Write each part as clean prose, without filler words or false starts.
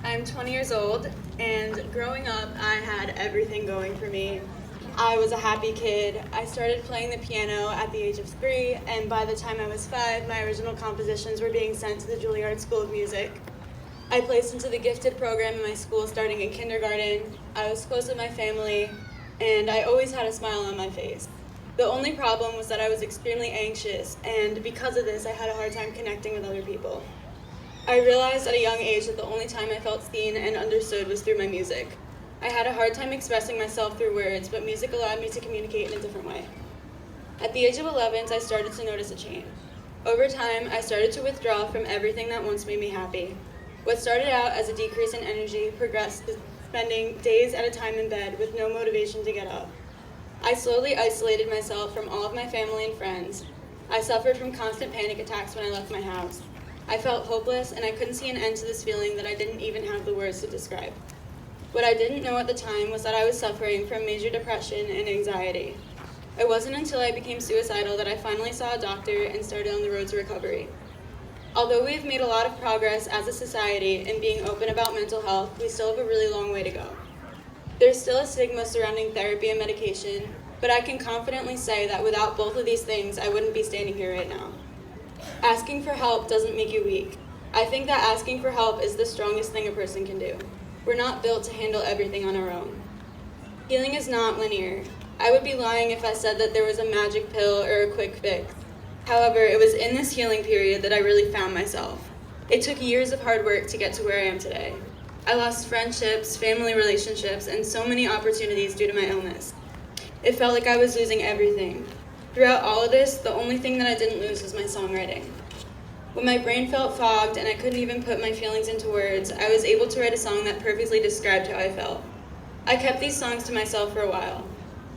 I'm 20 years old, and growing up, I had everything going for me. I was a happy kid. I started playing the piano at the age of 3, and by the time I was 5, my original compositions were being sent to the Juilliard School of Music. I placed into the gifted program in my school starting in kindergarten. I was close with my family, and I always had a smile on my face. The only problem was that I was extremely anxious, and because of this, I had a hard time connecting with other people. I realized at a young age that the only time I felt seen and understood was through my music. I had a hard time expressing myself through words, but music allowed me to communicate in a different way. At the age of 11, I started to notice a change. Over time, I started to withdraw from everything that once made me happy. What started out as a decrease in energy progressed to spending days at a time in bed with no motivation to get up. I slowly isolated myself from all of my family and friends. I suffered from constant panic attacks when I left my house. I felt hopeless, and I couldn't see an end to this feeling that I didn't even have the words to describe. What I didn't know at the time was that I was suffering from major depression and anxiety. It wasn't until I became suicidal that I finally saw a doctor and started on the road to recovery. Although we have made a lot of progress as a society in being open about mental health, we still have a really long way to go. There's still a stigma surrounding therapy and medication, but I can confidently say that without both of these things, I wouldn't be standing here right now. Asking for help doesn't make you weak. I think that asking for help is the strongest thing a person can do. We're not built to handle everything on our own. Healing is not linear. I would be lying if I said that there was a magic pill or a quick fix. However, it was in this healing period that I really found myself. It took years of hard work to get to where I am today. I lost friendships, family relationships, and so many opportunities due to my illness. It felt like I was losing everything. Throughout all of this, the only thing that I didn't lose was my songwriting. When my brain felt fogged and I couldn't even put my feelings into words, I was able to write a song that perfectly described how I felt. I kept these songs to myself for a while.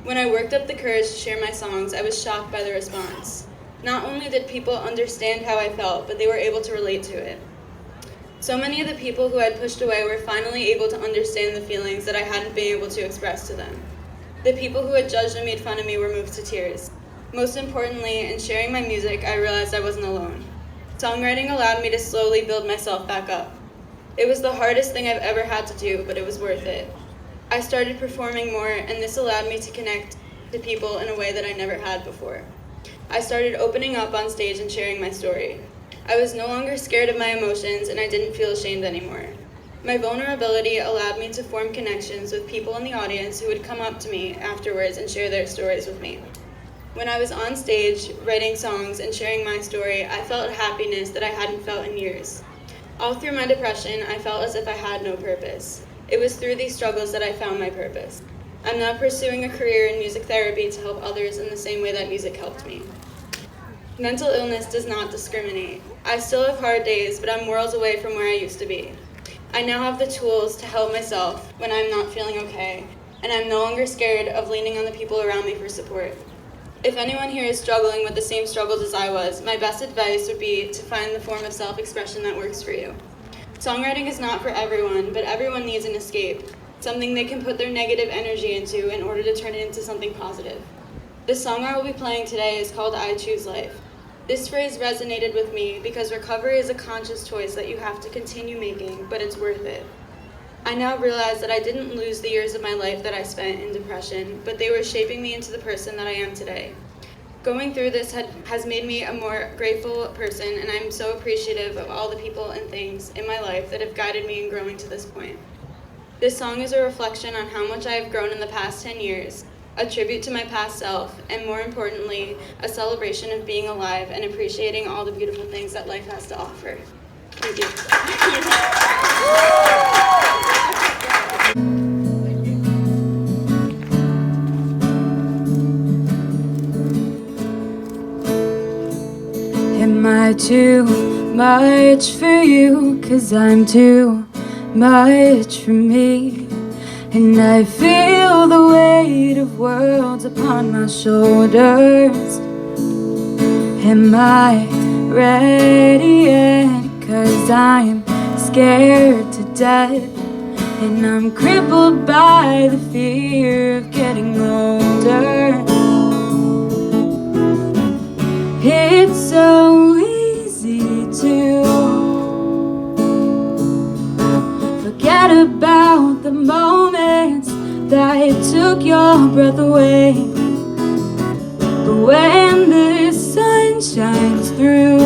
When I worked up the courage to share my songs, I was shocked by the response. Not only did people understand how I felt, but they were able to relate to it. So many of the people who I'd pushed away were finally able to understand the feelings that I hadn't been able to express to them. The people who had judged and made fun of me were moved to tears. Most importantly, in sharing my music, I realized I wasn't alone. Songwriting allowed me to slowly build myself back up. It was the hardest thing I've ever had to do, but it was worth it. I started performing more, and this allowed me to connect to people in a way that I never had before. I started opening up on stage and sharing my story. I was no longer scared of my emotions, and I didn't feel ashamed anymore. My vulnerability allowed me to form connections with people in the audience who would come up to me afterwards and share their stories with me. When I was on stage, writing songs and sharing my story, I felt happiness that I hadn't felt in years. All through my depression, I felt as if I had no purpose. It was through these struggles that I found my purpose. I'm now pursuing a career in music therapy to help others in the same way that music helped me. Mental illness does not discriminate. I still have hard days, but I'm worlds away from where I used to be. I now have the tools to help myself when I'm not feeling okay, and I'm no longer scared of leaning on the people around me for support. If anyone here is struggling with the same struggles as I was, my best advice would be to find the form of self-expression that works for you. Songwriting is not for everyone, but everyone needs an escape, something they can put their negative energy into in order to turn it into something positive. The song I will be playing today is called I Choose Life. This phrase resonated with me because recovery is a conscious choice that you have to continue making, but it's worth it. I now realize that I didn't lose the years of my life that I spent in depression, but they were shaping me into the person that I am today. Going through this has made me a more grateful person, and I'm so appreciative of all the people and things in my life that have guided me in growing to this point. This song is a reflection on how much I have grown in the past 10 years, a tribute to my past self, and more importantly, a celebration of being alive and appreciating all the beautiful things that life has to offer. Thank you. Am I too much for you? 'Cause I'm too much for me. And I feel the weight of worlds upon my shoulders. Am I ready yet? 'Cause I'm scared to death. And I'm crippled by the fear of getting older. It's so easy to forget forget about the moments that took your breath away. But when the sun shines through,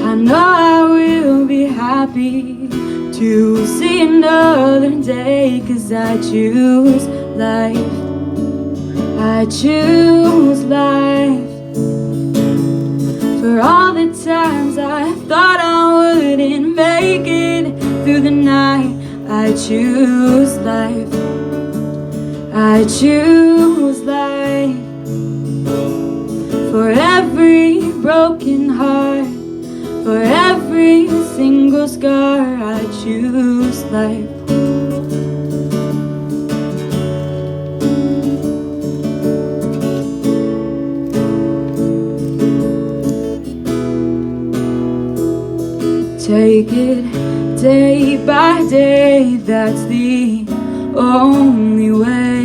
I know I will be happy to see another day. 'Cause I choose life, I choose life. For all the times I thought I wouldn't make it through the night, I choose life, I choose life. For every broken heart, for every single scar, I choose life. Take it day by day, that's the only way.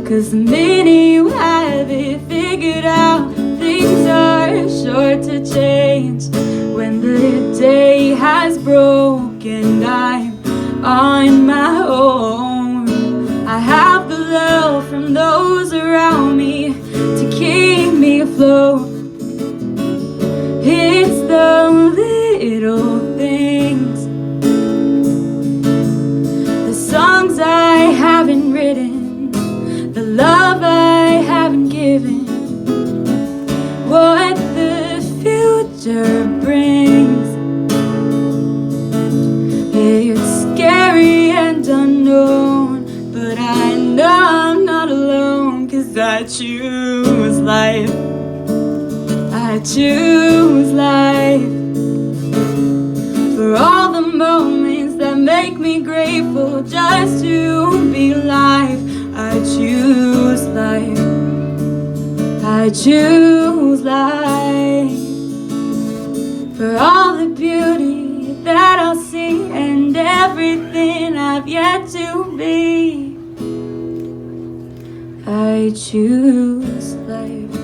'Cause the minute you have it figured out, things are sure to change. When the day has broken, I'm on my own. I have the love from those around me to keep me afloat. It's the little things, the songs I haven't written, the love I haven't given, what the future brings. It's scary and unknown, but I know I'm not alone. 'Cause I choose life, I choose life. For all the moments that make me grateful just to be alive, I choose life, I choose life. For all the beauty that I'll see and everything I've yet to be, I choose life.